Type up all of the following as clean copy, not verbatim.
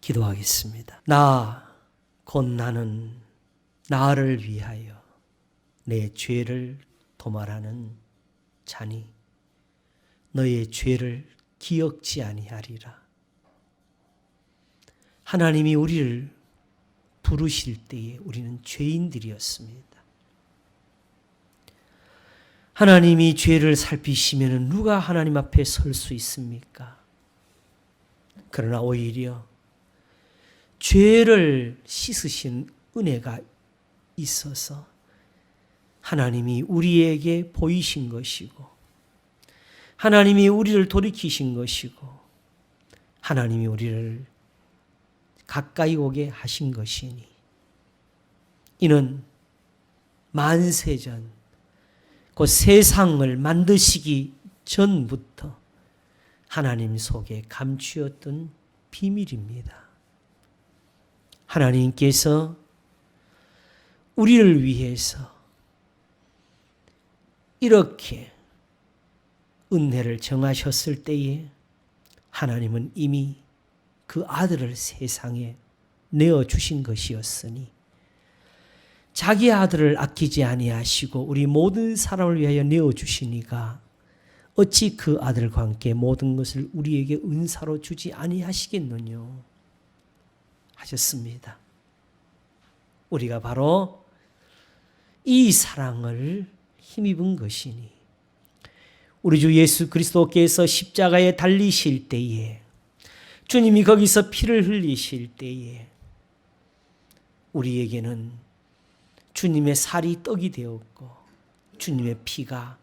기도하겠습니다. 나 곧 나는 나를 위하여 내 죄를 도말하는 자니 너의 죄를 기억지 아니하리라. 하나님이 우리를 부르실 때에 우리는 죄인들이었습니다. 하나님이 죄를 살피시면 누가 하나님 앞에 설 수 있습니까? 그러나 오히려 죄를 씻으신 은혜가 있어서 하나님이 우리에게 보이신 것이고 하나님이 우리를 돌이키신 것이고 하나님이 우리를 가까이 오게 하신 것이니 이는 만세전 그 세상을 만드시기 전부터 하나님 속에 감추었던 비밀입니다. 하나님께서 우리를 위해서 이렇게 은혜를 정하셨을 때에 하나님은 이미 그 아들을 세상에 내어주신 것이었으니 자기 아들을 아끼지 아니하시고 우리 모든 사람을 위하여 내어주시니까 어찌 그 아들과 함께 모든 것을 우리에게 은사로 주지 아니하시겠느냐 하셨습니다. 우리가 바로 이 사랑을 힘입은 것이니 우리 주 예수 그리스도께서 십자가에 달리실 때에 주님이 거기서 피를 흘리실 때에 우리에게는 주님의 살이 떡이 되었고 주님의 피가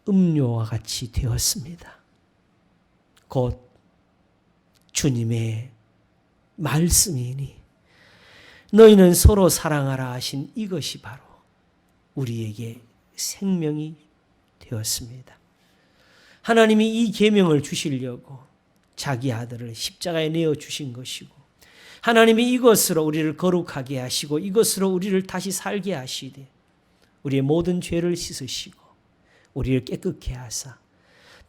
음료와 같이 되었습니다. 곧 주님의 말씀이니 너희는 서로 사랑하라 하신 이것이 바로 우리에게 생명이 되었습니다. 하나님이 이 계명을 주시려고 자기 아들을 십자가에 내어주신 것이고 하나님이 이것으로 우리를 거룩하게 하시고 이것으로 우리를 다시 살게 하시되 우리의 모든 죄를 씻으시고 우리를 깨끗게 하사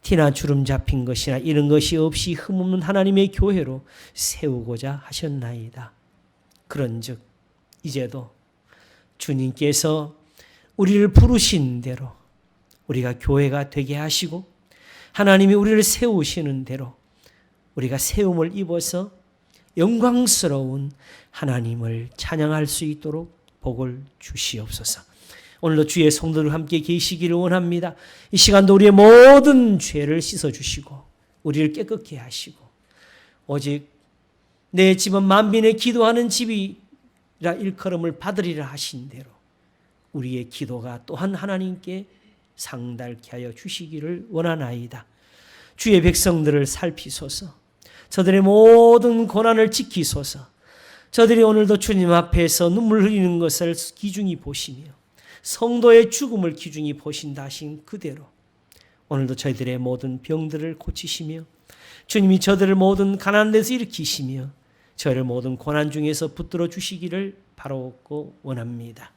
티나 주름 잡힌 것이나 이런 것이 없이 흠없는 하나님의 교회로 세우고자 하셨나이다. 그런즉 이제도 주님께서 우리를 부르신 대로 우리가 교회가 되게 하시고 하나님이 우리를 세우시는 대로 우리가 세움을 입어서 영광스러운 하나님을 찬양할 수 있도록 복을 주시옵소서. 오늘도 주의 성도들 함께 계시기를 원합니다. 이 시간도 우리의 모든 죄를 씻어주시고 우리를 깨끗게 하시고 오직 내 집은 만민의 기도하는 집이라 일컬음을 받으리라 하신 대로 우리의 기도가 또한 하나님께 상달케 하여 주시기를 원하나이다. 주의 백성들을 살피소서. 저들의 모든 고난을 지키소서. 저들이 오늘도 주님 앞에서 눈물 흘리는 것을 귀중히 보시며 성도의 죽음을 귀중히 보신다 하신 그대로 오늘도 저희들의 모든 병들을 고치시며 주님이 저들을 모든 가난한 데서 일으키시며 저희를 모든 고난 중에서 붙들어 주시기를 바라옵고 원합니다.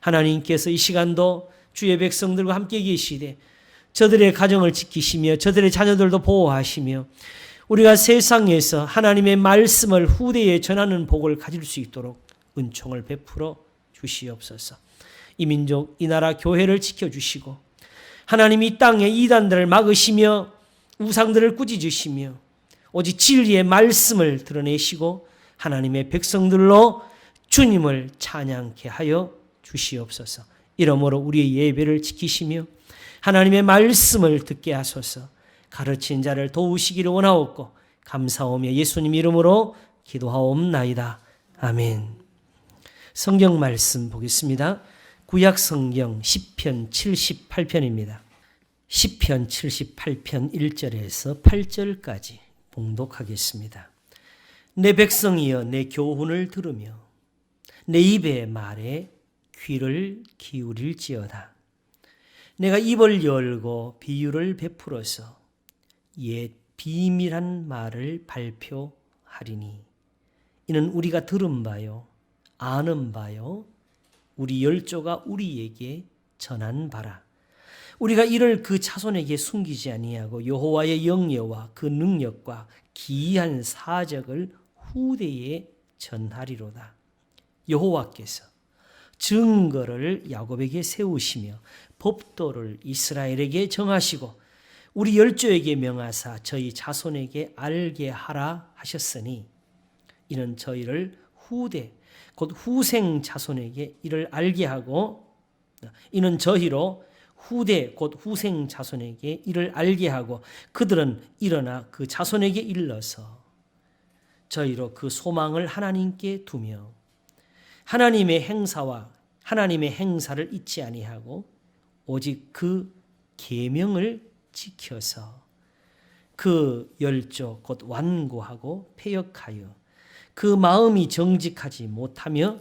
하나님께서 이 시간도 주의 백성들과 함께 계시되 저들의 가정을 지키시며 저들의 자녀들도 보호하시며 우리가 세상에서 하나님의 말씀을 후대에 전하는 복을 가질 수 있도록 은총을 베풀어 주시옵소서. 이 민족, 이 나라 교회를 지켜주시고 하나님이 이 땅의 이단들을 막으시며 우상들을 꾸짖으시며 오직 진리의 말씀을 드러내시고 하나님의 백성들로 주님을 찬양케 하여 주시옵소서. 이러므로 우리의 예배를 지키시며 하나님의 말씀을 듣게 하소서. 가르친 자를 도우시기를 원하옵고 감사하며 예수님 이름으로 기도하옵나이다. 아멘. 성경 말씀 보겠습니다. 구약 성경 시편 78편입니다. 시편 78편 1절에서 8절까지 봉독하겠습니다. 내 백성이여 내 교훈을 들으며 내 입의 말에 귀를 기울일지어다. 내가 입을 열고 비유를 베풀어서 옛 비밀한 말을 발표하리니 이는 우리가 들은 바요 아는 바요 우리 열조가 우리에게 전한 바라. 우리가 이를 그 자손에게 숨기지 아니하고 여호와의 영예와 그 능력과 기이한 사적을 후대에 전하리로다. 여호와께서 증거를 야곱에게 세우시며 법도를 이스라엘에게 정하시고 우리 열조에게 명하사 저희 자손에게 알게 하라 하셨으니 이는 저희를 후대 곧 후생 자손에게 이를 알게 하고 이는 저희로 후대 곧 후생 자손에게 이를 알게 하고 그들은 일어나 그 자손에게 일러서 저희로 그 소망을 하나님께 두며 하나님의 행사를 잊지 아니하고 오직 그 계명을 지켜서 그 열조 곧 완고하고 패역하여 그 마음이 정직하지 못하며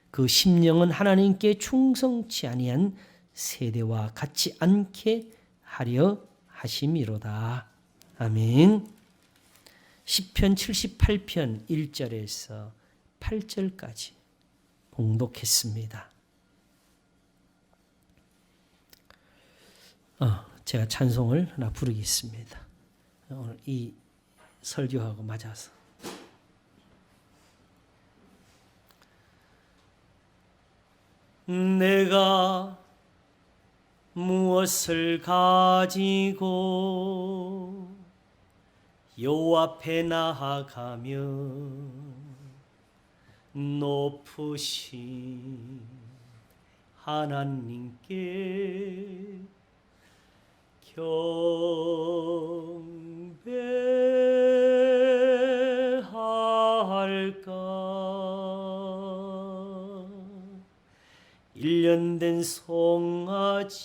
그 심령은 하나님께 충성치 아니한 세대와 같지 않게 하려 하심이로다. 아멘. 시편 78편 1절에서 8절까지 봉독했습니다. 제가 찬송을 하나 부르겠습니다. 오늘 이 설교하고 맞아서. 내가 무엇을 가지고 여호와 앞에 나아가며 높으신 하나님께 경배할까. 1년 된 송아지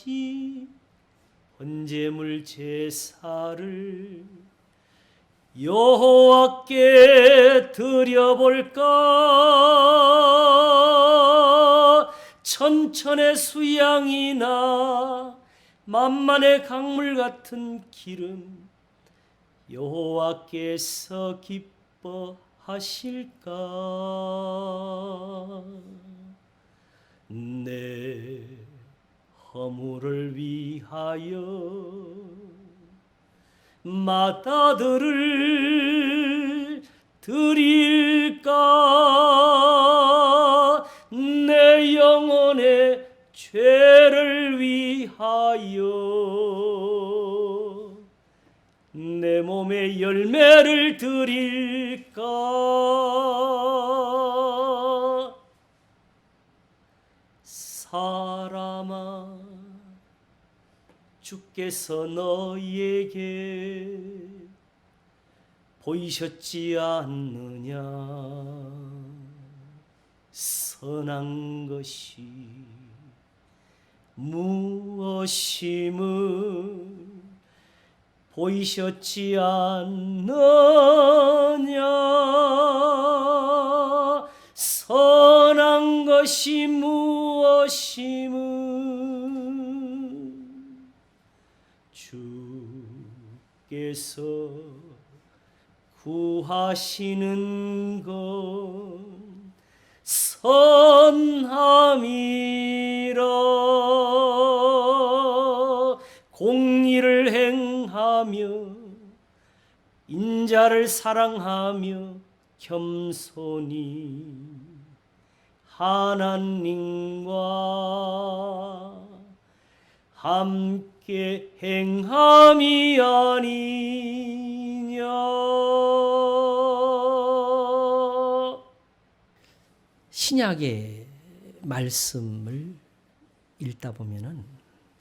번제물 제사를 여호와께 드려볼까. 천천의 수양이나 만만의 강물 같은 기름 여호와께서 기뻐하실까. 내 허물을 위하여 마다들을 드릴까. 내 영혼의 죄를 위하여 내 몸의 열매를 드릴까. 사람아, 주께서 너희에게 보이셨지 않느냐. 선한 것이 무엇임을 보이셨지 않느냐. 선한 것이 무엇임을 주께서 구하시는 것 선함이라. 공의를 행하며 인자를 사랑하며 겸손히 하나님과 함께 행함이 아니냐. 신약의 말씀을 읽다 보면은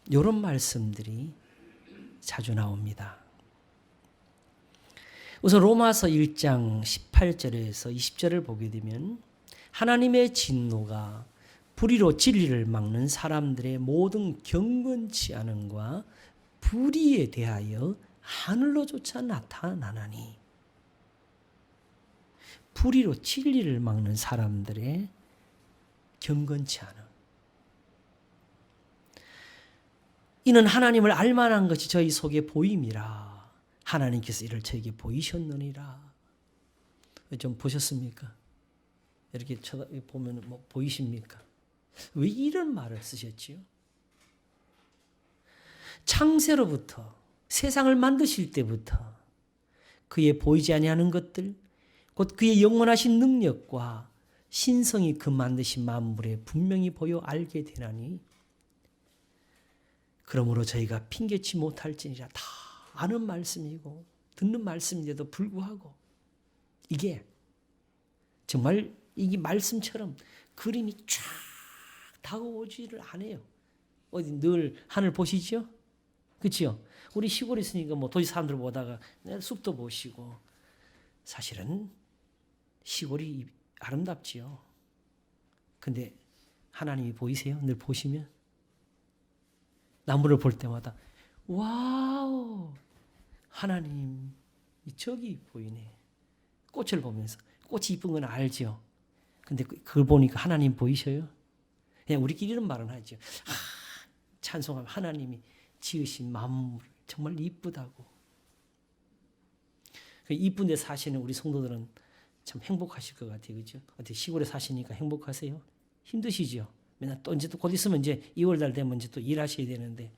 이런 말씀들이 자주 나옵니다. 우선 로마서 1장 18절에서 20절을 보게 되면 하나님의 진노가 불의로 진리를 막는 사람들의 모든 경건치 않음과 불의에 대하여 하늘로조차 나타나나니. 불의로 진리를 막는 사람들의 경건치 않음. 이는 하나님을 알만한 것이 저희 속에 보임이라. 하나님께서 이를 저에게 보이셨느니라. 좀 보셨습니까? 이렇게 쳐다보면 뭐 보이십니까? 왜 이런 말을 쓰셨지요? 창세로부터 세상을 만드실 때부터 그의 보이지 아니하는 것들, 곧 그의 영원하신 능력과 신성이 그 만드신 만물에 분명히 보여 알게 되나니, 그러므로 저희가 핑계치 못할지니라. 다 아는 말씀이고 듣는 말씀인데도 불구하고 이게 정말 이게 말씀처럼 그림이 쫙 다가오지를 않아요. 어디 늘 하늘 보시죠? 그렇죠? 우리 시골에 있으니까 뭐 도시 사람들 보다가 숲도 보시고, 사실은 시골이 아름답지요. 근데 하나님이 보이세요? 늘 보시면 나무를 볼 때마다 와우, 하나님 저기 보이네. 꽃을 보면서 꽃이 이쁜 건 알죠. 근데 그걸 보니까 하나님 보이셔요? 그냥 우리끼리는 말은 하죠. 찬송하면 하나님이 지으신 만물 정말 이쁘다고. 이쁜 데 사시는 우리 성도들은 참 행복하실 것 같아요. 그렇죠? 어떻게 시골에 사시니까 행복하세요? 힘드시죠? 맨날 또 이제 또 곧 있으면 이제 2월 달 되면 이제 또 일하셔야 되는데,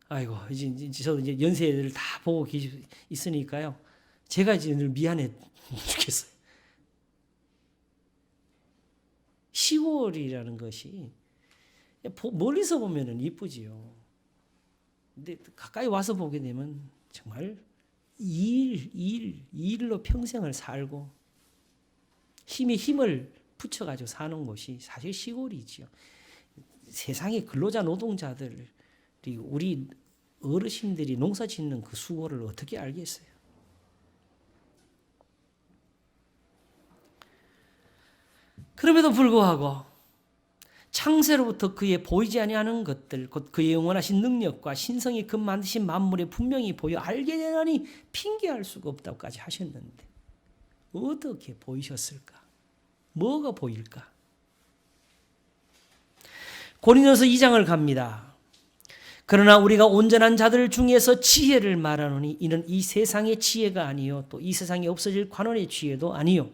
아이고 이제 저도 이제 연세를 다 보고 있으니까요. 제가 이제 늘 미안해 죽겠어요. 시골이라는 것이 멀리서 보면은 이쁘지요. 근데 가까이 와서 보게 되면 정말 일로 평생을 살고 힘에 힘을 붙여가지고 사는 곳이 사실 시골이지요. 세상의 근로자 노동자들이 우리 어르신들이 농사 짓는 그 수고를 어떻게 알겠어요? 그럼에도 불구하고 창세로부터 그의 보이지 아니하는 것들, 곧 그의 영원하신 능력과 신성이 그 만드신 만물에 분명히 보여 알게 되나니 핑계할 수가 없다고까지 하셨는데 어떻게 보이셨을까? 뭐가 보일까? 고린도서 2장을 갑니다. 그러나 우리가 온전한 자들 중에서 지혜를 말하노니 이는 이 세상의 지혜가 아니요 또 이 세상에 없어질 관원의 지혜도 아니요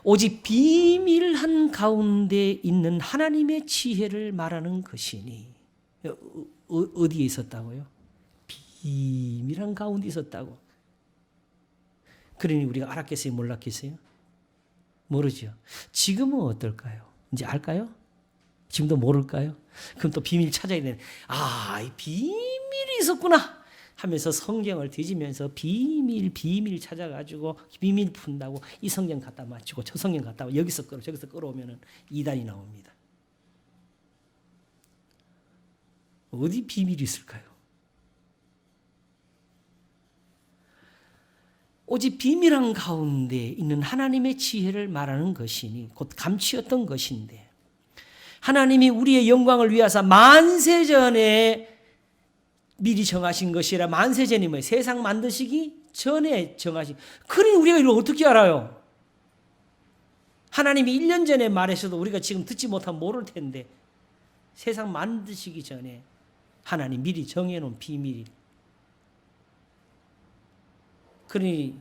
오직 비밀한 가운데 있는 하나님의 지혜를 말하는 것이니. 어디에 있었다고요? 비밀한 가운데 있었다고. 그러니 우리가 알았겠어요? 몰랐겠어요? 모르죠. 지금은 어떨까요? 이제 알까요? 지금도 모를까요? 그럼 또 비밀 찾아야 되네. 이 비밀이 있었구나 하면서 성경을 뒤지면서 비밀 찾아가지고 비밀 푼다고 이 성경 갖다 맞추고 저 성경 갖다 여기서 저기서 끌어오면 이단이 나옵니다. 어디 비밀이 있을까요? 오직 비밀한 가운데 있는 하나님의 지혜를 말하는 것이니 곧 감추었던 것인데, 하나님이 우리의 영광을 위하사 만세전에 미리 정하신 것이라. 만세전이 뭐예요? 세상 만드시기 전에 정하신. 그러니 우리가 이걸 어떻게 알아요? 하나님이 1년 전에 말하셔도 우리가 지금 듣지 못하면 모를 텐데, 세상 만드시기 전에 하나님 미리 정해놓은 비밀이. 그러니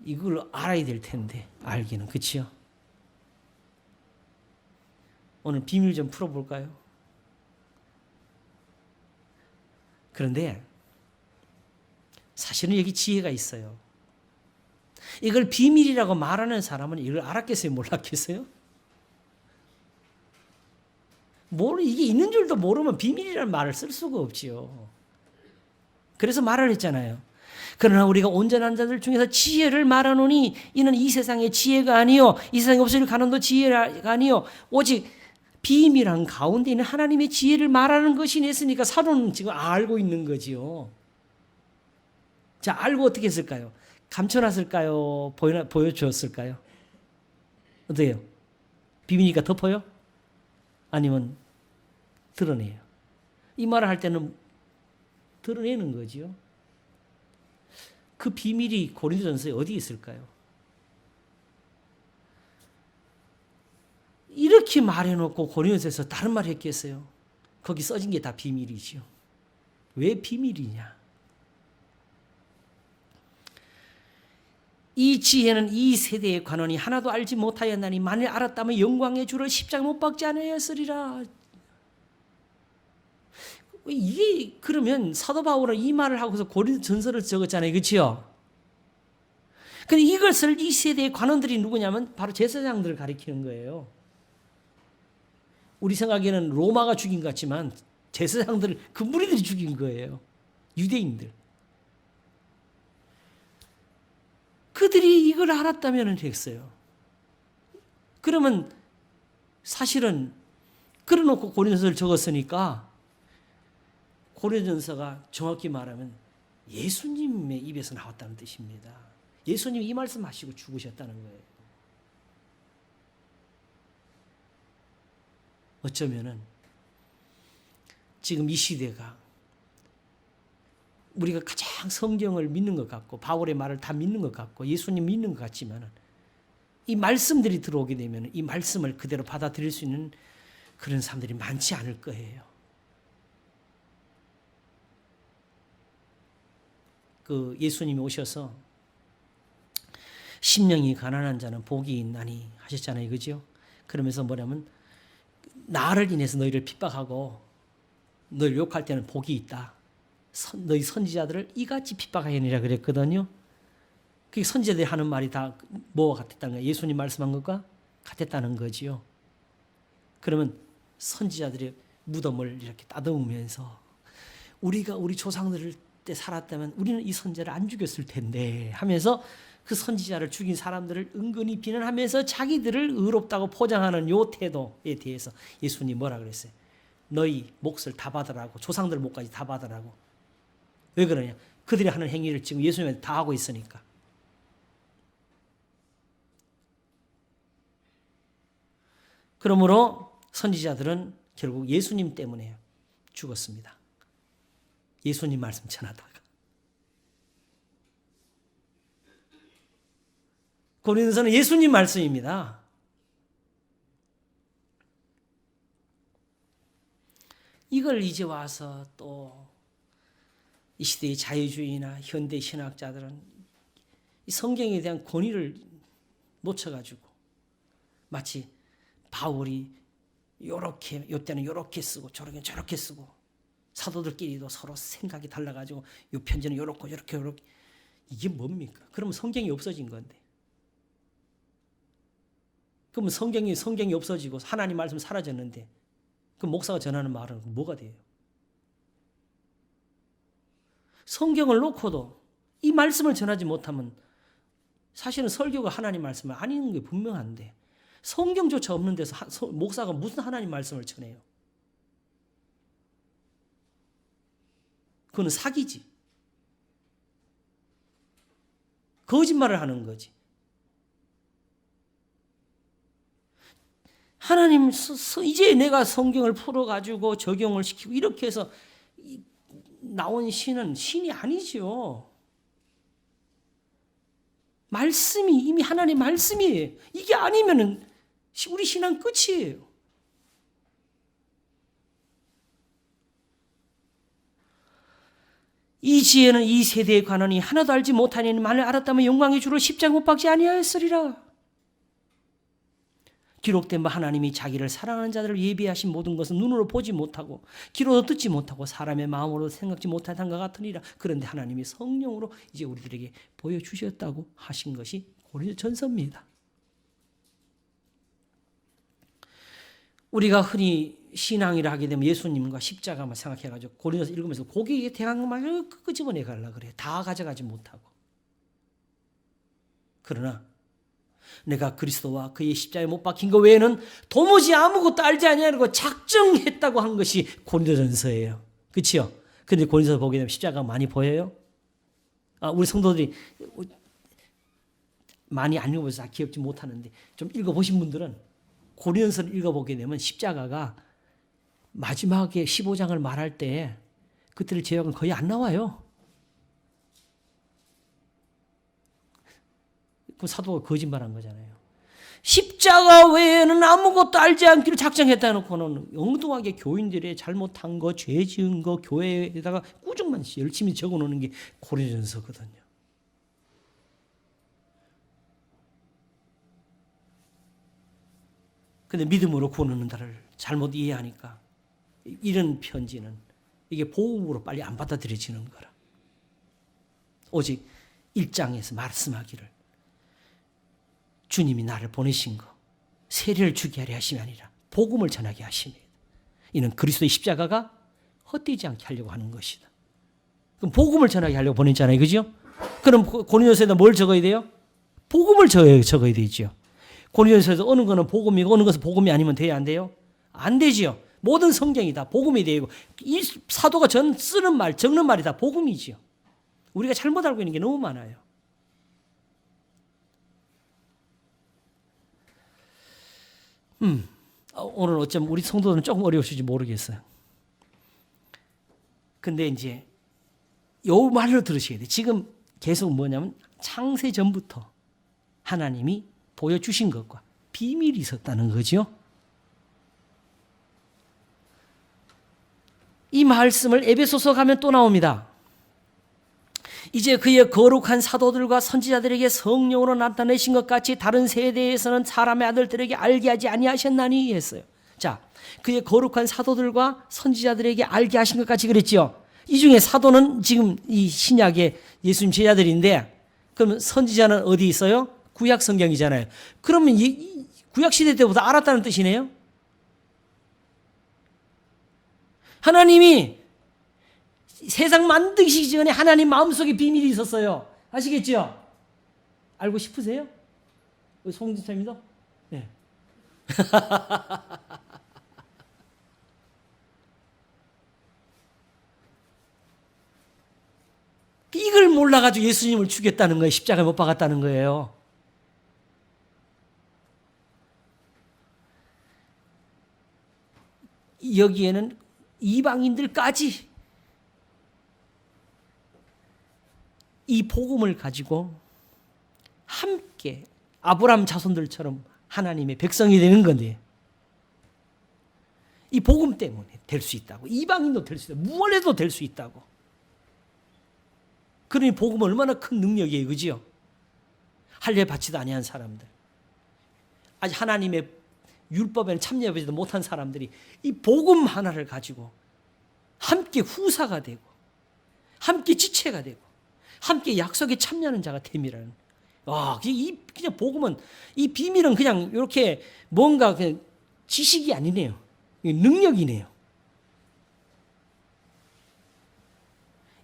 이걸 알아야 될 텐데 알기는. 그렇죠? 오늘 비밀 좀 풀어볼까요? 그런데 사실은 여기 지혜가 있어요. 이걸 비밀이라고 말하는 사람은 이걸 알았겠어요? 몰랐겠어요? 이게 있는 줄도 모르면 비밀이라는 말을 쓸 수가 없지요. 그래서 말을 했잖아요. 그러나 우리가 온전한 자들 중에서 지혜를 말하노니 이는 이 세상의 지혜가 아니요 이 세상에 없을 가난도 지혜가 아니요 오직 비밀한 가운데 있는 하나님의 지혜를 말하는 것이 있으니까 사도는 지금 알고 있는 거지요. 자, 알고 어떻게 했을까요? 감춰놨을까요? 보여주었을까요? 어때요? 비밀이니까 덮어요? 아니면 드러내요? 이 말을 할 때는 드러내는 거지요. 그 비밀이 고린도전서에 어디 있을까요? 이렇게 말해놓고 고린도서에서 다른 말 했겠어요? 거기 써진 게 다 비밀이지요. 왜 비밀이냐? 이 지혜는 이 세대의 관원이 하나도 알지 못하였나니 만일 알았다면 영광의 주를 십자가 못 박지 않으였으리라. 이게 그러면 사도 바울은 이 말을 하고서 고린도전서를 적었잖아요. 그렇죠? 근데 이것을 이 세대의 관원들이 누구냐면 바로 제사장들을 가리키는 거예요. 우리 생각에는 로마가 죽인 것 같지만 제사장들 그 무리들이 죽인 거예요. 유대인들. 그들이 이걸 알았다면 됐어요. 그러면 사실은 그래놓고 고린도전서를 적었으니까 고린도전서가 정확히 말하면 예수님의 입에서 나왔다는 뜻입니다. 예수님이 이 말씀하시고 죽으셨다는 거예요. 어쩌면은 지금 이 시대가 우리가 가장 성경을 믿는 것 같고 바울의 말을 다 믿는 것 같고 예수님 믿는 것 같지만 이 말씀들이 들어오게 되면 이 말씀을 그대로 받아들일 수 있는 그런 사람들이 많지 않을 거예요. 그 예수님이 오셔서 심령이 가난한 자는 복이 있나니 하셨잖아요. 그죠? 그러면서 뭐냐면 나를 인해서 너희를 핍박하고 너희를 욕할 때는 복이 있다. 너희 선지자들을 이같이 핍박하느니라 그랬거든요. 그게 선지자들이 하는 말이 다 뭐와 같았다는 거예요? 예수님 말씀한 것과 같았다는 거지요. 그러면 선지자들의 무덤을 이렇게 따듬으면서 우리가 우리 조상들 때 살았다면 우리는 이 선지자를 안 죽였을 텐데 하면서 그 선지자를 죽인 사람들을 은근히 비난하면서 자기들을 의롭다고 포장하는 요 태도에 대해서 예수님이 뭐라 그랬어요? 너희 몫을 다 받으라고, 조상들 몫까지 다 받으라고. 왜 그러냐? 그들이 하는 행위를 지금 예수님한테 다 하고 있으니까. 그러므로 선지자들은 결국 예수님 때문에 죽었습니다. 예수님 말씀 전하다가. 고린도서는 예수님 말씀입니다. 이걸 이제 와서 또 이 시대의 자유주의나 현대 신학자들은 이 성경에 대한 권위를 놓쳐가지고 마치 바울이 요렇게 요때는 요렇게 쓰고 저렇게 저렇게 쓰고 사도들끼리도 서로 생각이 달라가지고 요 편지는 요렇고 요렇게 요렇게 이게 뭡니까? 그러면 성경이 없어진 건데. 그러면 성경이 없어지고 하나님 말씀 사라졌는데 그 목사가 전하는 말은 뭐가 돼요? 성경을 놓고도 이 말씀을 전하지 못하면 사실은 설교가 하나님 말씀은 아닌 게 분명한데 성경조차 없는 데서 목사가 무슨 하나님 말씀을 전해요? 그거는 사기지. 거짓말을 하는 거지. 하나님 이제 내가 성경을 풀어가지고 적용을 시키고 이렇게 해서 나온 신은 신이 아니죠. 말씀이 이미 하나님의 말씀이에요. 이게 아니면은 우리 신앙 끝이에요. 이 지혜는 이 세대의 관원이 하나도 알지 못하니 만일 알았다면 영광의 주로 십자가 못 박지 아니하였으리라. 기록된 바 하나님이 자기를 사랑하는 자들을 예비하신 모든 것은 눈으로 보지 못하고 귀로도 듣지 못하고 사람의 마음으로 생각지 못한 것 같으니라. 그런데 하나님이 성령으로 이제 우리들에게 보여주셨다고 하신 것이 고린도전서입니다. 우리가 흔히 신앙이라 하게 되면 예수님과 십자가만 생각해가지고 고린도서 읽으면서 고기에 대한 것만 끄집어내 가려고 그래요. 다 가져가지 못하고. 그러나 내가 그리스도와 그의 십자가에 못 박힌 것 외에는 도무지 아무것도 알지 아니하고 작정했다고 한 것이 고린도전서예요. 그렇죠? 근데 고린도서 보게 되면 십자가가 많이 보여요? 우리 성도들이 많이 안 읽어서 기억지 못하는데 좀 읽어보신 분들은 고린도서를 읽어보게 되면 십자가가 마지막에 15장을 말할 때 그때를 제약은 거의 안 나와요. 그 사도가 거짓말한 거잖아요. 십자가 외에는 아무것도 알지 않기로 작정했다 놓고는 엉뚱하게 교인들의 잘못한 거, 죄 지은 거 교회에다가 꾸준만 열심히 적어놓는 게 고린도전서거든요. 근데 믿음으로 구원하는 자를 잘못 이해하니까 이런 편지는 이게 복음으로 빨리 안 받아들여지는 거라. 오직 1장에서 말씀하기를 주님이 나를 보내신 거 세례를 주게 하려 하심이 아니라 복음을 전하게 하십니다. 이는 그리스도의 십자가가 헛되지 않게 하려고 하는 것이다. 그럼 복음을 전하게 하려고 보냈잖아요. 그죠? 그럼 고린도서에다 뭘 적어야 돼요? 복음을 적어야 되죠. 고린도서에서 어느 거는 복음이고 어느 것은 복음이 아니면 돼야 안 돼요? 안 되지요. 모든 성경이 다 복음이 되고 이 사도가 쓰는 말, 적는 말이 다 복음이지요. 우리가 잘못 알고 있는 게 너무 많아요. 오늘 어쩜 우리 성도들은 조금 어려우실지 모르겠어요. 근데 이제 요 말로 들으셔야 돼요. 지금 계속 뭐냐면 창세 전부터 하나님이 보여주신 것과 비밀이 있었다는 거죠. 이 말씀을 에베소서 가면 또 나옵니다. 이제 그의 거룩한 사도들과 선지자들에게 성령으로 나타내신 것 같이 다른 세대에서는 사람의 아들들에게 알게 하지 아니하셨나니 했어요. 자, 그의 거룩한 사도들과 선지자들에게 알게 하신 것 같이 그랬죠. 이 중에 사도는 지금 이 신약의 예수님 제자들인데 그러면 선지자는 어디 있어요? 구약 성경이잖아요. 그러면 이 구약 시대 때보다 알았다는 뜻이네요. 하나님이 세상 만드시기 전에 하나님 마음속에 비밀이 있었어요. 아시겠죠? 알고 싶으세요? 송진찬입니다. 네. 이걸 몰라가지고 예수님을 죽였다는 거예요. 십자가에 못 박았다는 거예요. 여기에는 이방인들까지 이 복음을 가지고 함께 아브라함 자손들처럼 하나님의 백성이 되는 건데 이 복음 때문에 될 수 있다고. 이방인도 될 수 있다고. 무엇에도 될 수 있다고. 그러니 복음은 얼마나 큰 능력이에요. 그죠? 할례 받지도 아니한 사람들, 아직 하나님의 율법에는 참여하지도 못한 사람들이 이 복음 하나를 가지고 함께 후사가 되고 함께 지체가 되고 함께 약속에 참여하는 자가 됨이라는. 와, 그냥 복음은 이 비밀은 그냥 이렇게 뭔가 그냥 지식이 아니네요. 능력이네요.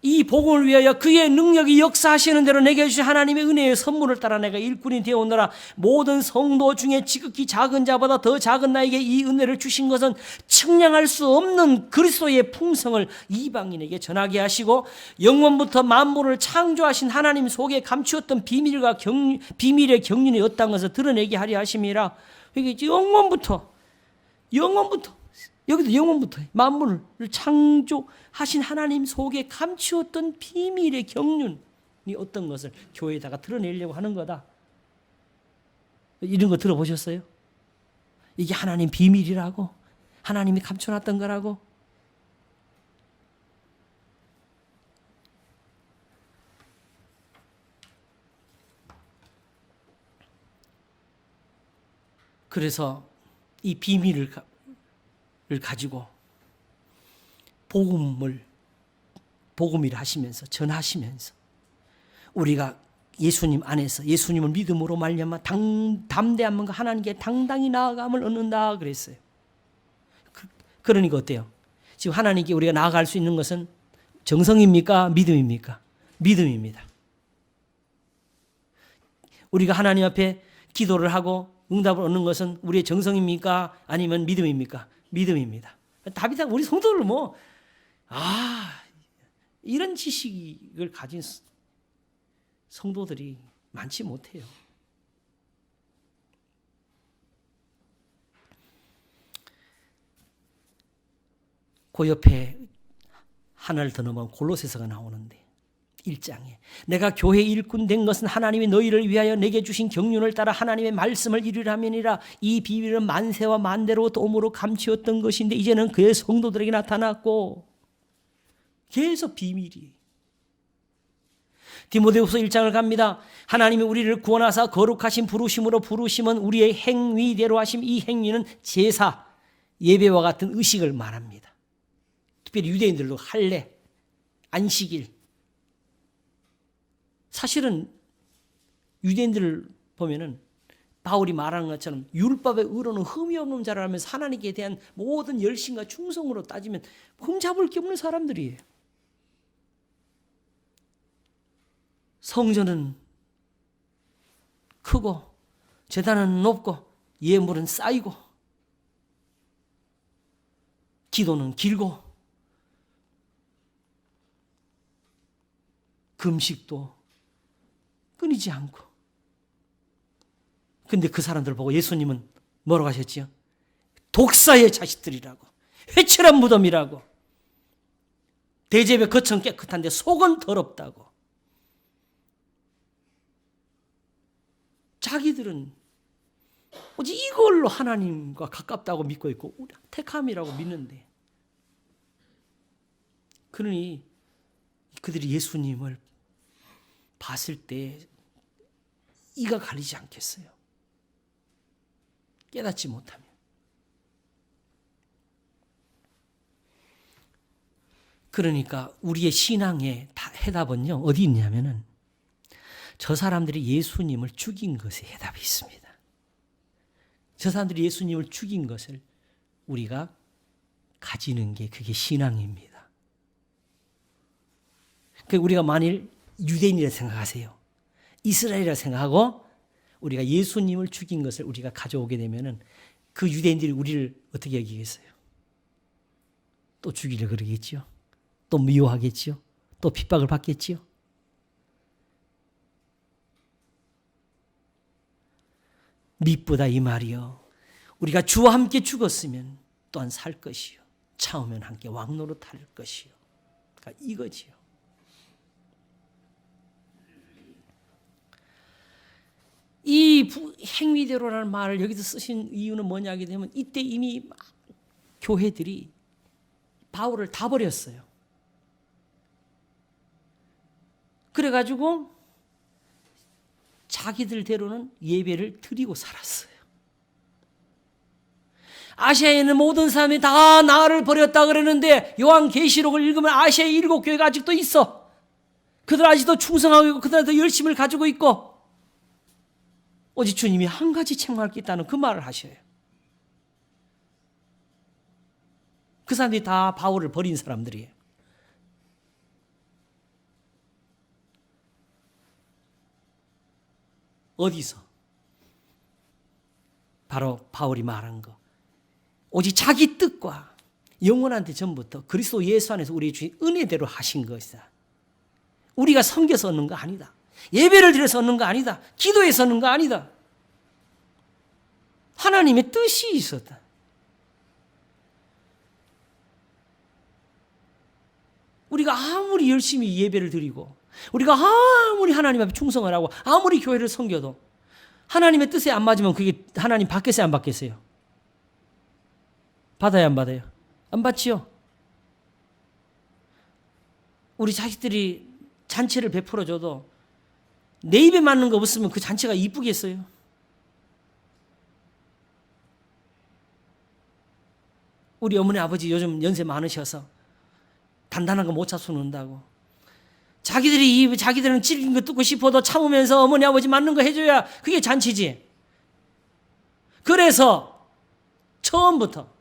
이 복음을 위하여 그의 능력이 역사하시는 대로 내게 주신 하나님의 은혜의 선물을 따라 내가 일꾼이 되어오느라 모든 성도 중에 지극히 작은 자보다 더 작은 나에게 이 은혜를 주신 것은 측량할 수 없는 그리스도의 풍성을 이방인에게 전하게 하시고 영원부터 만물을 창조하신 하나님 속에 감추었던 비밀의 경륜이 어떤 것을 드러내게 하려 하심이라. 이게 영원부터 여기도 영원부터 만물을 창조하신 하나님 속에 감추었던 비밀의 경륜이 어떤 것을 교회에다가 드러내려고 하는 거다. 이런 거 들어보셨어요? 이게 하나님 비밀이라고? 하나님이 감춰놨던 거라고? 그래서 이 비밀을 가지고 복음을 하시면서 전하시면서 우리가 예수님 안에서 예수님을 믿음으로 말미암아 담대한 마음과 하나님께 당당히 나아감을 얻는다 그랬어요. 그러니까 어때요? 지금 하나님께 우리가 나아갈 수 있는 것은 정성입니까? 믿음입니까? 믿음입니다. 우리가 하나님 앞에 기도를 하고 응답을 얻는 것은 우리의 정성입니까? 아니면 믿음입니까? 믿음입니다. 답이 다 우리 성도들 이런 지식을 가진 성도들이 많지 못해요. 그 옆에 하나를 더 넘으면 골로새서가 나오는데 1장에 내가 교회 일꾼 된 것은 하나님이 너희를 위하여 내게 주신 경륜을 따라 하나님의 말씀을 이루려함이니라. 이 비밀은 만세와 만대로 도움으로 감추었던 것인데 이제는 그의 성도들에게 나타났고. 계속 비밀이. 디모데후서 1장을 갑니다. 하나님이 우리를 구원하사 거룩하신 부르심으로 부르심은 우리의 행위대로 하심. 이 행위는 제사, 예배와 같은 의식을 말합니다. 특별히 유대인들도 할례, 안식일. 사실은 유대인들을 보면은 바울이 말하는 것처럼 율법의 의로는 흠이 없는 자라면서 하나님께 대한 모든 열심과 충성으로 따지면 흠잡을 게 없는 사람들이에요. 성전은 크고 제단은 높고 예물은 쌓이고 기도는 길고 금식도 끊이지 않고. 근데 그 사람들 보고 예수님은 뭐라고 하셨지요? 독사의 자식들이라고, 회칠한 무덤이라고, 대접의 겉은 깨끗한데 속은 더럽다고. 자기들은 오직 이걸로 하나님과 가깝다고 믿고 있고 택함이라고 믿는데, 그러니 그들이 예수님을 봤을 때 이가 갈리지 않겠어요? 깨닫지 못하면. 그러니까 우리의 신앙의 해답은요, 어디 있냐면은 저 사람들이 예수님을 죽인 것에 해답이 있습니다. 저 사람들이 예수님을 죽인 것을 우리가 가지는 게 그게 신앙입니다. 그러니까 우리가 만일 유대인이라 생각하세요. 이스라엘이라 생각하고 우리가 예수님을 죽인 것을 우리가 가져오게 되면은 그 유대인들이 우리를 어떻게 여기겠어요? 또 죽이려 그러겠지요. 또 미워하겠지요. 또 핍박을 받겠지요. 밑보다 이 말이요, 우리가 주와 함께 죽었으면 또한 살 것이요, 차오면 함께 왕노릇 할 것이요. 그러니까 이거지요. 이 행위대로라는 말을 여기서 쓰신 이유는 뭐냐 하게 되면 이때 이미 교회들이 바울을 다 버렸어요. 그래가지고 자기들대로는 예배를 드리고 살았어요. 아시아에 있는 모든 사람이 다 나를 버렸다 그러는데 요한계시록을 읽으면 아시아의 7교회가 아직도 있어. 그들 아직도 충성하고 있고 그들 아직도 열심을 가지고 있고, 오직 주님이 한 가지 책망할 게 있다는 그 말을 하셔요. 그 사람들이 다 바울을 버린 사람들이에요. 어디서? 바로 바울이 말한 거. 오직 자기 뜻과 영원한 데 전부터 그리스도 예수 안에서 우리의 주인 은혜대로 하신 것이다. 우리가 섬겨서 얻는 거 아니다. 예배를 드려서 얻는 거 아니다. 기도해서 얻는 거 아니다. 하나님의 뜻이 있었다. 우리가 아무리 열심히 예배를 드리고 우리가 아무리 하나님 앞에 충성을 하고 아무리 교회를 섬겨도 하나님의 뜻에 안 맞으면 그게 하나님 받겠어요, 안 받겠어요? 받아요, 안 받아요? 안 받지요. 우리 자식들이 잔치를 베풀어줘도 내 입에 맞는 거 없으면 그 잔치가 이쁘겠어요? 우리 어머니 아버지 요즘 연세 많으셔서 단단한 거 못 찾수는다고 자기들은 찔린 거 뜯고 싶어도 참으면서 어머니 아버지 맞는 거 해줘야 그게 잔치지. 그래서 처음부터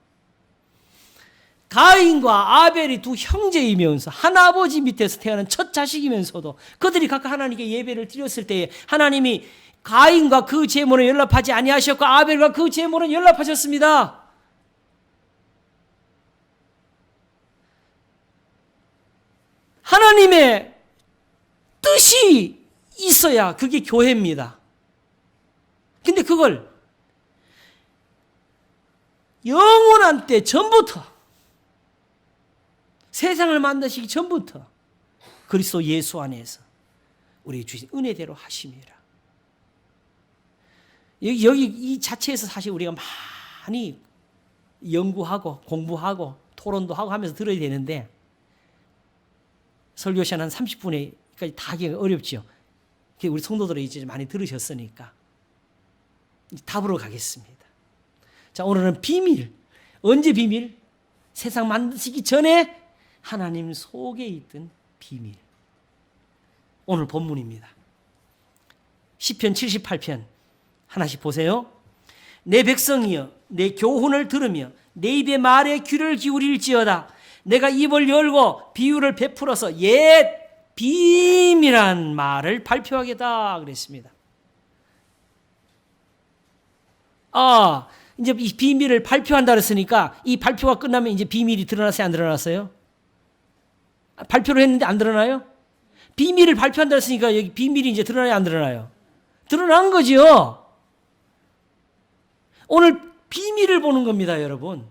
가인과 아벨이 두 형제이면서 한 아버지 밑에서 태어난 첫 자식이면서도 그들이 각각 하나님께 예배를 드렸을 때에 하나님이 가인과 그 제물은 연락하지 아니하셨고 아벨과 그 제물은 연락하셨습니다. 하나님의 뜻이 있어야 그게 교회입니다. 근데 그걸 영원한 때 전부터, 세상을 만드시기 전부터 그리스도 예수 안에서 우리 주신 은혜대로 하심이라. 여기 이 자체에서 사실 우리가 많이 연구하고 공부하고 토론도 하고 하면서 들어야 되는데 설교 시간 한 30분에까지 다 하기가 어렵죠. 우리 성도들은 이제 많이 들으셨으니까 답으로 가겠습니다. 자, 오늘은 비밀. 언제 비밀? 세상 만드시기 전에 하나님 속에 있던 비밀. 오늘 본문입니다. 시편 78편 하나씩 보세요. 내 백성이여 내 교훈을 들으며 내 입의 말에 귀를 기울일지어다. 내가 입을 열고 비유를 베풀어서 옛 비밀한 말을 발표하겠다 그랬습니다. 이제 이 비밀을 발표한다 그랬으니까 이 발표가 끝나면 이제 비밀이 드러났어요, 안 드러났어요? 발표를 했는데 안 드러나요? 비밀을 발표한다 그랬으니까 여기 비밀이 이제 드러나요, 안 드러나요? 드러난 거죠. 오늘 비밀을 보는 겁니다, 여러분.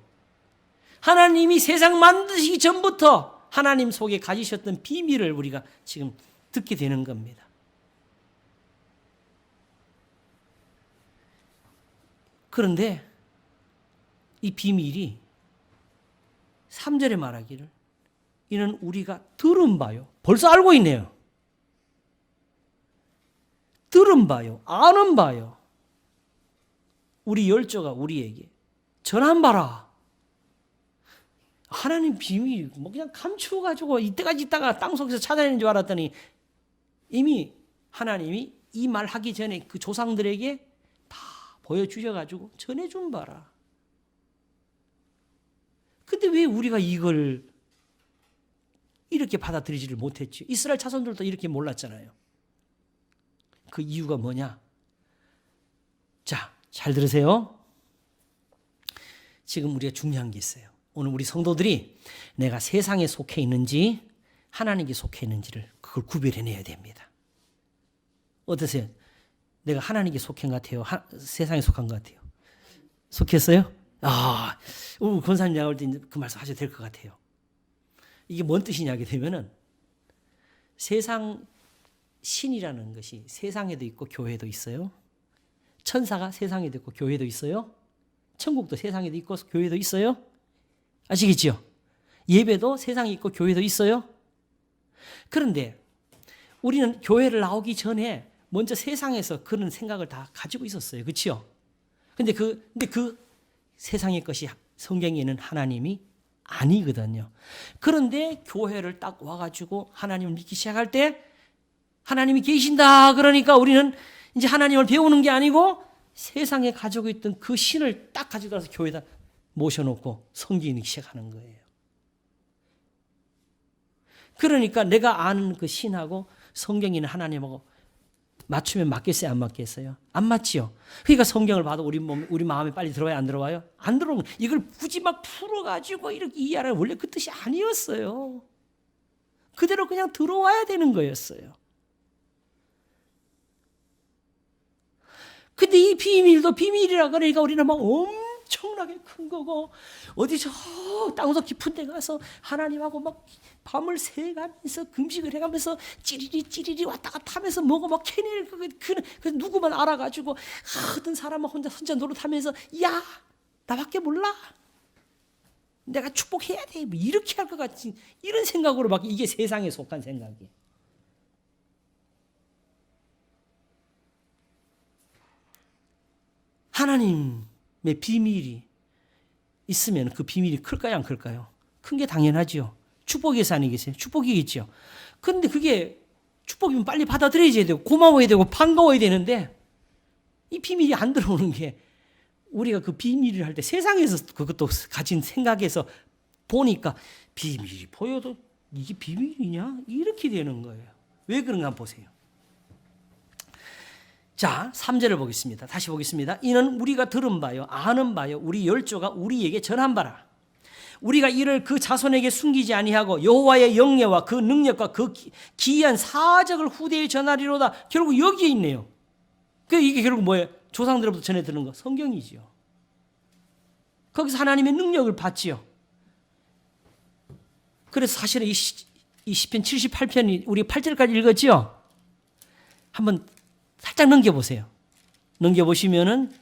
하나님이 세상 만드시기 전부터 하나님 속에 가지셨던 비밀을 우리가 지금 듣게 되는 겁니다. 그런데 이 비밀이 3절에 말하기를 이는 우리가 들은 바요. 벌써 알고 있네요. 들은 바요. 아는 바요. 우리 열조가 우리에게 전한 바라. 하나님 비밀 뭐 그냥 감추어가지고 이때까지 있다가 땅속에서 찾아내는 줄 알았더니 이미 하나님이 이 말 하기 전에 그 조상들에게 다 보여주셔가지고 전해준 바라. 근데 왜 우리가 이걸 이렇게 받아들이지를 못했지? 이스라엘 자손들도 이렇게 몰랐잖아요. 그 이유가 뭐냐? 자, 잘 들으세요. 지금 우리가 중요한 게 있어요. 오늘 우리 성도들이 내가 세상에 속해 있는지 하나님께 속해 있는지를 그걸 구별해내야 됩니다. 어떠세요? 내가 하나님께 속한 것 같아요? 세상에 속한 것 같아요? 속했어요? 권사님 나올 때 그 말씀 하셔도 될 것 같아요. 이게 뭔 뜻이냐 하게 되면은 세상 신이라는 것이 세상에도 있고 교회도 있어요. 천사가 세상에도 있고 교회도 있어요. 천국도 세상에도 있고 교회도 있어요. 아시겠죠? 예배도 세상에 있고 교회도 있어요. 그런데 우리는 교회를 나오기 전에 먼저 세상에서 그런 생각을 다 가지고 있었어요. 그렇죠? 근데 그 세상의 것이 성경에는 하나님이 아니거든요. 그런데 교회를 딱 와가지고 하나님을 믿기 시작할 때 하나님이 계신다 그러니까 우리는 이제 하나님을 배우는 게 아니고 세상에 가지고 있던 그 신을 딱 가지고 와서 교회에다 모셔놓고 섬기기 시작하는 거예요. 그러니까 내가 아는 그 신하고 성경에는 하나님하고 맞추면 맞겠어요? 안 맞겠어요? 안 맞지요. 그러니까 성경을 봐도 우리 마음에 빨리 들어와요? 안 들어와요? 안 들어오는 거예요. 이걸 굳이 막 풀어가지고 이렇게 이해하라. 원래 그 뜻이 아니었어요. 그대로 그냥 들어와야 되는 거였어요. 근데 이 비밀도 비밀이라 그러니까 우리는 막 엄청나게 큰 거고 어디 저 땅속 깊은 데 가서 하나님하고 막 밤을 새가면서 금식을 해가면서 찌리리 왔다 갔다 하면서 뭐고 막 캐낼 그 누구만 알아가지고 어떤 사람은 혼자 노릇하면서 야 나밖에 몰라 내가 축복해야 돼 뭐 이렇게 할 것 같은 이런 생각으로 막 이게 세상에 속한 생각이에요. 하나님의 비밀이 있으면 그 비밀이 클까요? 안 클까요? 큰 게 당연하죠. 축복이겠어요? 아니겠어요? 축복이겠죠. 그런데 그게 축복이면 빨리 받아들여야 되고 고마워야 되고 반가워야 되는데 이 비밀이 안 들어오는 게 우리가 그 비밀을 할 때 세상에서 그것도 가진 생각에서 보니까 비밀이 보여도 이게 비밀이냐? 이렇게 되는 거예요. 왜 그런가 한번 보세요. 자, 3절을 보겠습니다. 다시 보겠습니다. 이는 우리가 들은 바요, 아는 바요, 우리 열조가 우리에게 전한 바라. 우리가 이를 그 자손에게 숨기지 아니하고 여호와의 영예와 그 능력과 그 기이한 사적을 후대에 전하리로다. 결국 여기에 있네요. 이게 결국 뭐예요? 조상들로부터 전해 들은 거 성경이지요. 거기서 하나님의 능력을 받지요. 그래서 사실은 이 시편 78편이 우리 8절까지 읽었지요. 한번 살짝 넘겨보세요. 넘겨보시면은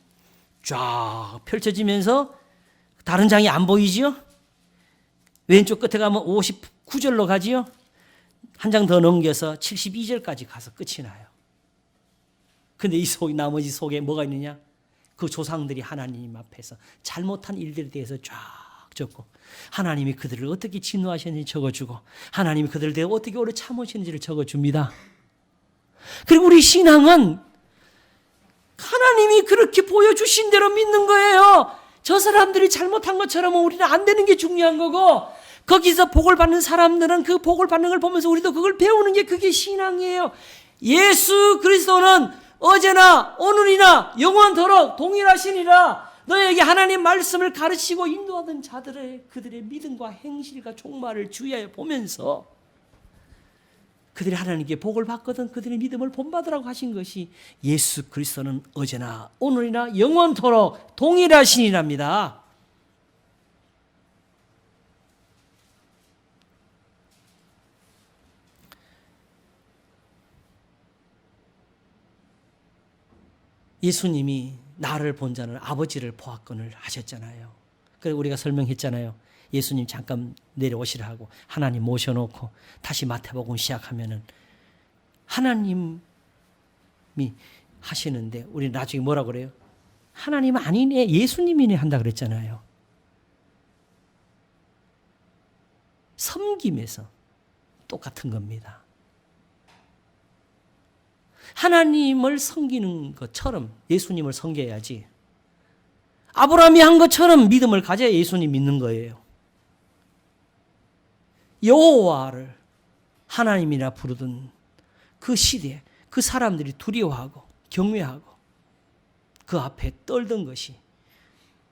쫙 펼쳐지면서 다른 장이 안 보이지요? 왼쪽 끝에 가면 59절로 가지요? 한 장 더 넘겨서 72절까지 가서 끝이 나요. 근데 이 나머지 속에 뭐가 있느냐? 그 조상들이 하나님 앞에서 잘못한 일들에 대해서 쫙 적고 하나님이 그들을 어떻게 진노하셨는지 적어주고 하나님이 그들을 대해 어떻게 오래 참으셨는지를 적어줍니다. 그리고 우리 신앙은 하나님이 그렇게 보여주신 대로 믿는 거예요. 저 사람들이 잘못한 것처럼 우리는 안 되는 게 중요한 거고 거기서 복을 받는 사람들은 그 복을 받는 걸 보면서 우리도 그걸 배우는 게 그게 신앙이에요. 예수 그리스도는 어제나 오늘이나 영원토록 동일하시니라. 너에게 하나님 말씀을 가르치고 인도하던 자들의 그들의 믿음과 행실과 종말을 주의하여 보면서 그들이 하나님께 복을 받거든 그들의 믿음을 본받으라고 하신 것이 예수 그리스도는 어제나 오늘이나 영원토록 동일하시니랍니다. 예수님이 나를 본 자는 아버지를 보았거늘 하셨잖아요. 그래서 우리가 설명했잖아요. 예수님 잠깐 내려오시라 하고 하나님 모셔놓고 다시 마태복음 시작하면은 하나님이 하시는데 우리 나중에 뭐라 그래요? 하나님 아니네 예수님이네 한다 그랬잖아요. 섬김에서 똑같은 겁니다. 하나님을 섬기는 것처럼 예수님을 섬겨야지. 아브라함이 한 것처럼 믿음을 가져야 예수님 믿는 거예요. 여호와를 하나님이라 부르던 그 시대에 그 사람들이 두려워하고 경외하고 그 앞에 떨던 것이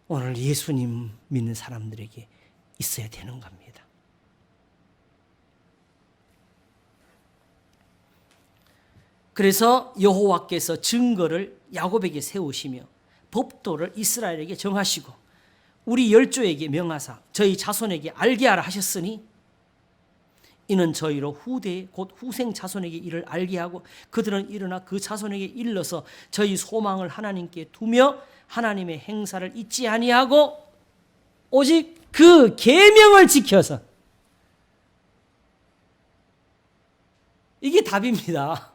오늘 예수님 믿는 사람들에게 있어야 되는 겁니다. 그래서 여호와께서 증거를 야곱에게 세우시며 법도를 이스라엘에게 정하시고 우리 열조에게 명하사 저희 자손에게 알게 하라 하셨으니 이는 저희로 후대 곧 후생 자손에게 이를 알게 하고 그들은 일어나 그 자손에게 일러서 저희 소망을 하나님께 두며 하나님의 행사를 잊지 아니하고 오직 그 계명을 지켜서 이게 답입니다.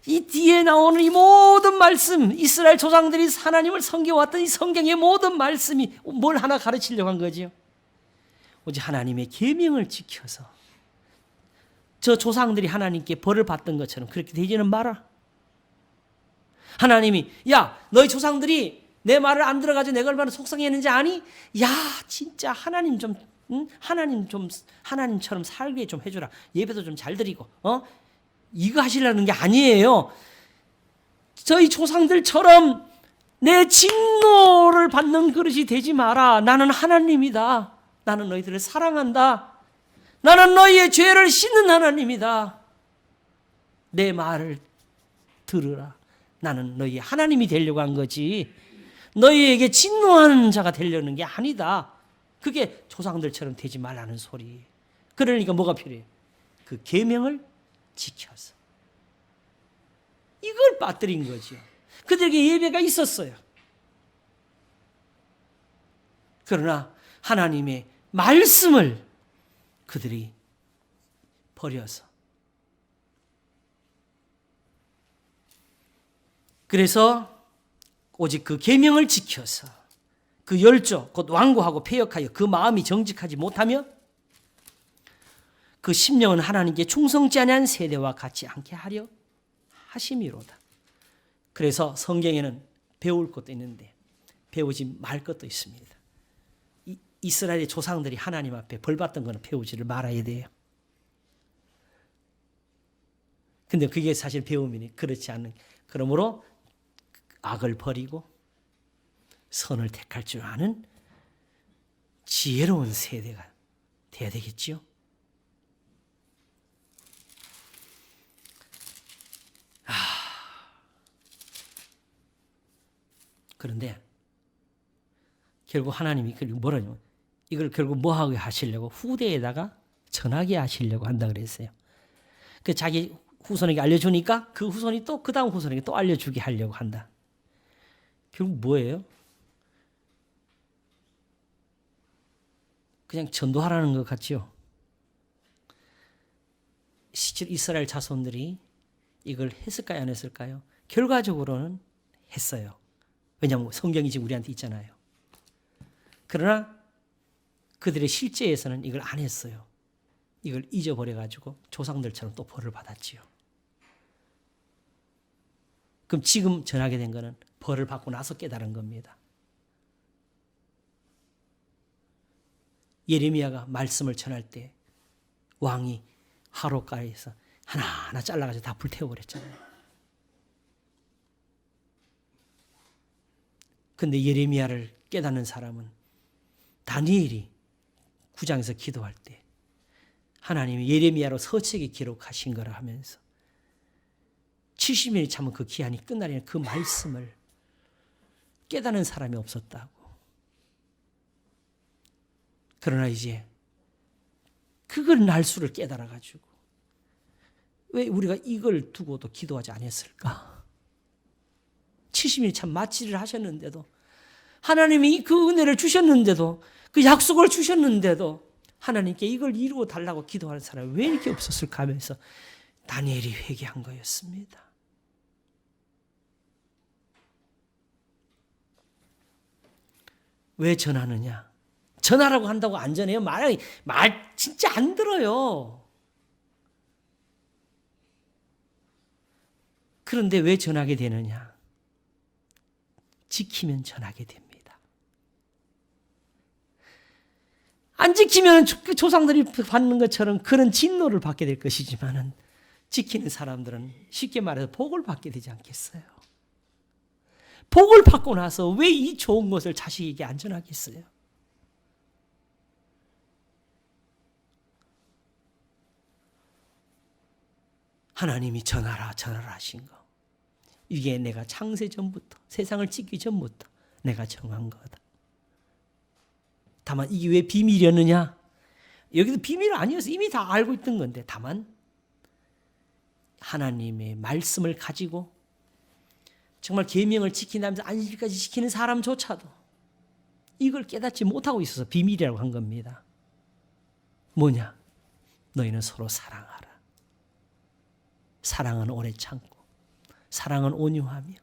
이 뒤에 나오는 이 모든 말씀, 이스라엘 조상들이 하나님을 섬겨왔던 이 성경의 모든 말씀이 뭘 하나 가르치려고 한 거지요? 오직 하나님의 계명을 지켜서 저 조상들이 하나님께 벌을 받던 것처럼 그렇게 되지는 마라. 하나님이 야 너희 조상들이 내 말을 안 들어가지고 내가 얼마나 속상했는지 아니? 야 진짜 하나님처럼 살게 좀 해주라. 예배도 좀 잘 드리고 이거 하시려는 게 아니에요. 저희 조상들처럼 내 진노를 받는 그릇이 되지 마라. 나는 하나님이다. 나는 너희들을 사랑한다. 나는 너희의 죄를 씻는 하나님이다. 내 말을 들으라. 나는 너희 하나님이 되려고 한 거지. 너희에게 진노하는 자가 되려는 게 아니다. 그게 조상들처럼 되지 말라는 소리. 그러니까 뭐가 필요해요? 그 계명을 지켜서. 이걸 빠뜨린 거죠. 그들에게 예배가 있었어요. 그러나 하나님의 말씀을 그들이 버려서 그래서 오직 그 계명을 지켜서 그 열조 곧 완고하고 폐역하여 그 마음이 정직하지 못하며 그 심령은 하나님께 충성치 아니한 세대와 같지 않게 하려 하심이로다. 그래서 성경에는 배울 것도 있는데 배우지 말 것도 있습니다. 이스라엘의 조상들이 하나님 앞에 벌받던 거는 배우지를 말아야 돼요. 근데 그게 사실 배움이니 그렇지 않은. 그러므로 악을 버리고 선을 택할 줄 아는 지혜로운 세대가 돼야 되겠죠. 그런데 결국 하나님이 뭐라냐? 이걸 결국 뭐하게 하시려고 후대에다가 전하게 하시려고 한다 그랬어요. 그 자기 후손에게 알려주니까 그 후손이 또 그 다음 후손에게 또 알려주게 하려고 한다. 결국 뭐예요? 그냥 전도하라는 것 같죠. 실제로 이스라엘 자손들이 이걸 했을까요? 안 했을까요? 결과적으로는 했어요. 왜냐하면 성경이 지금 우리한테 있잖아요. 그러나 그들의 실제에서는 이걸 안 했어요. 이걸 잊어버려가지고 조상들처럼 또 벌을 받았지요. 그럼 지금 전하게 된 거는 벌을 받고 나서 깨달은 겁니다. 예레미야가 말씀을 전할 때 왕이 하롯가에서 하나하나 잘라가지고 다 불태워버렸잖아요. 근데 예레미야를 깨닫는 사람은 다니엘이 9장에서 기도할 때 하나님이 예레미야로 서책에 기록하신 거라 하면서 70년이 참은 그 기한이 끝나려는 그 말씀을 깨닫는 사람이 없었다고. 그러나 이제 그걸 날수를 깨달아가지고 왜 우리가 이걸 두고도 기도하지 않았을까? 70년이 참 마취를 하셨는데도 하나님이 그 은혜를 주셨는데도 그 약속을 주셨는데도 하나님께 이걸 이루어 달라고 기도하는 사람이 왜 이렇게 없었을까 하면서 다니엘이 회개한 거였습니다. 왜 전하느냐? 전하라고 한다고 안 전해요? 말 진짜 안 들어요. 그런데 왜 전하게 되느냐? 지키면 전하게 됩니다. 안 지키면 조상들이 받는 것처럼 그런 진노를 받게 될 것이지만은 지키는 사람들은 쉽게 말해서 복을 받게 되지 않겠어요? 복을 받고 나서 왜 이 좋은 것을 자식에게 안 전하겠어요? 하나님이 전하라 전하라 하신 거. 이게 내가 창세 전부터 세상을 짓기 전부터 내가 정한 거다. 다만 이게 왜 비밀이었느냐? 여기도 비밀은 아니었어. 이미 다 알고 있던 건데 다만 하나님의 말씀을 가지고 정말 계명을 지킨다면서 안식일까지 지키는 사람조차도 이걸 깨닫지 못하고 있어서 비밀이라고 한 겁니다. 뭐냐? 너희는 서로 사랑하라. 사랑은 오래 참고 사랑은 온유하며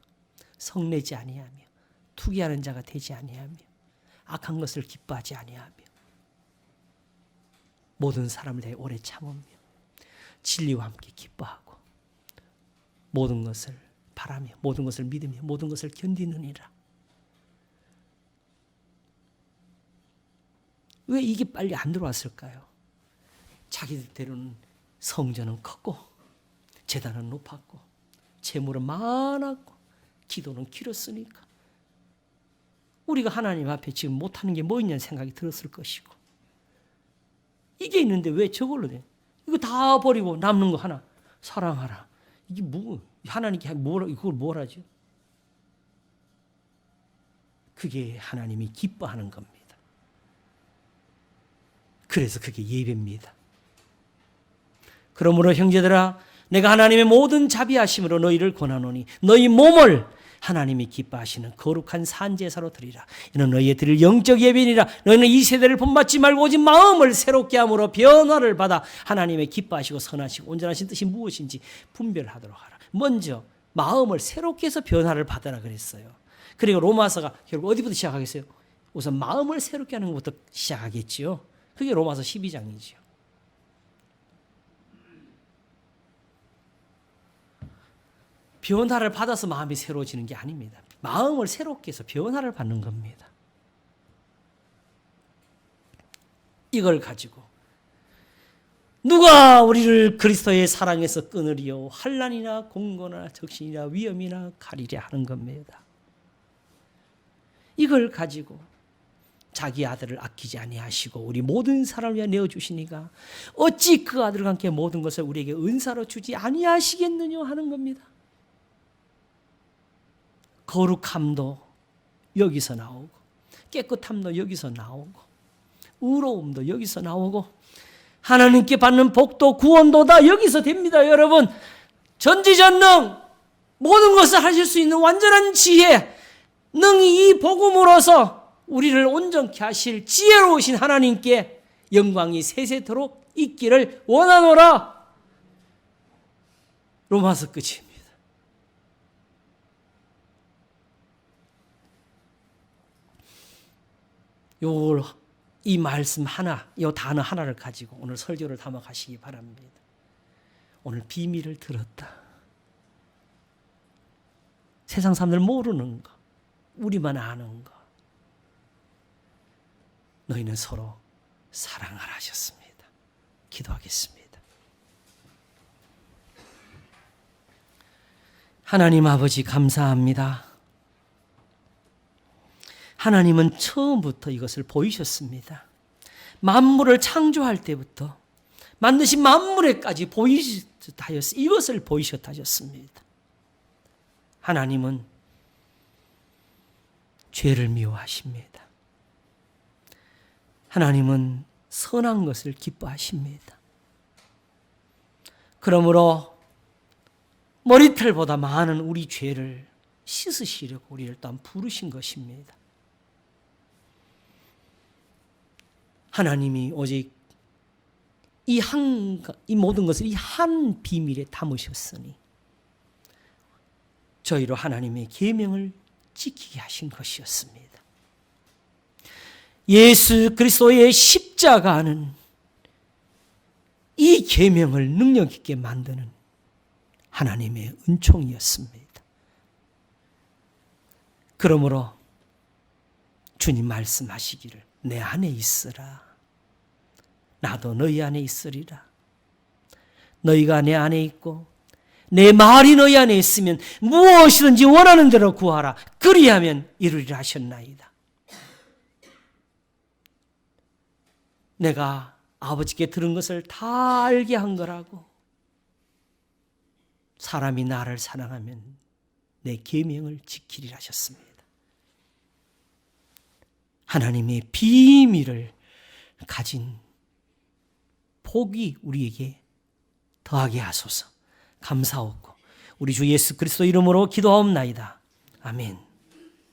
성내지 아니하며 투기하는 자가 되지 아니하며 악한 것을 기뻐하지 아니하며 모든 사람을 대해 오래 참으며 진리와 함께 기뻐하고 모든 것을 바라며 모든 것을 믿으며 모든 것을 견디느니라. 왜 이게 빨리 안 들어왔을까요? 자기들대로는 성전은 컸고 제단은 높았고 재물은 많았고 기도는 길었으니까 우리가 하나님 앞에 지금 못하는 게 뭐 있냐는 생각이 들었을 것이고 이게 있는데 왜 저걸로 돼? 이거 다 버리고 남는 거 하나 사랑하라. 이게 뭐 하나님께 이걸 뭘 하죠? 그게 하나님이 기뻐하는 겁니다. 그래서 그게 예배입니다. 그러므로 형제들아 내가 하나님의 모든 자비하심으로 너희를 권하노니 너희 몸을 하나님이 기뻐하시는 거룩한 산제사로 드리라. 이는 너희의 드릴 영적 예배니라. 너희는 이 세대를 본받지 말고 오직 마음을 새롭게 함으로 변화를 받아 하나님의 기뻐하시고 선하시고 온전하신 뜻이 무엇인지 분별하도록 하라. 먼저 마음을 새롭게 해서 변화를 받으라 그랬어요. 그리고 로마서가 결국 어디부터 시작하겠어요? 우선 마음을 새롭게 하는 것부터 시작하겠지요. 그게 로마서 12장이지요. 변화를 받아서 마음이 새로워지는 게 아닙니다. 마음을 새롭게 해서 변화를 받는 겁니다. 이걸 가지고 누가 우리를 그리스도의 사랑에서 끊으리요? 환난이나 공고나 적신이나 위험이나 가리랴 하는 겁니다. 이걸 가지고 자기 아들을 아끼지 아니하시고 우리 모든 사람을 위하여 내어주시니까 어찌 그 아들과 함께 모든 것을 우리에게 은사로 주지 아니하시겠느냐 하는 겁니다. 거룩함도 여기서 나오고 깨끗함도 여기서 나오고 의로움도 여기서 나오고 하나님께 받는 복도 구원도 다 여기서 됩니다. 여러분 전지전능 모든 것을 하실 수 있는 완전한 지혜 능히 이 복음으로서 우리를 온전케 하실 지혜로우신 하나님께 영광이 세세토록 있기를 원하노라. 로마서 끝입니다. 요걸 이 말씀 하나, 이 단어 하나를 가지고 오늘 설교를 담아가시기 바랍니다. 오늘 비밀을 들었다. 세상 사람들 모르는 거, 우리만 아는 거. 너희는 서로 사랑하라 하셨습니다. 기도하겠습니다. 하나님 아버지 감사합니다. 하나님은 처음부터 이것을 보이셨습니다. 만물을 창조할 때부터 만드신 만물에까지 이것을 보이셨다 하셨습니다. 하나님은 죄를 미워하십니다. 하나님은 선한 것을 기뻐하십니다. 그러므로 머리털보다 많은 우리 죄를 씻으시려고 우리를 또한 부르신 것입니다. 하나님이 오직 이 모든 것을 이 한 비밀에 담으셨으니 저희로 하나님의 계명을 지키게 하신 것이었습니다. 예수 그리스도의 십자가는 이 계명을 능력 있게 만드는 하나님의 은총이었습니다. 그러므로 주님 말씀하시기를 내 안에 있으라. 나도 너희 안에 있으리라. 너희가 내 안에 있고 내 말이 너희 안에 있으면 무엇이든지 원하는 대로 구하라. 그리하면 이루리라 하셨나이다. 내가 아버지께 들은 것을 다 알게 한 거라고. 사람이 나를 사랑하면 내 계명을 지키리라 하셨습니다. 하나님의 비밀을 가진 복이 우리에게 더하게 하소서. 감사하고 우리 주 예수 그리스도 이름으로 기도하옵나이다. 아멘.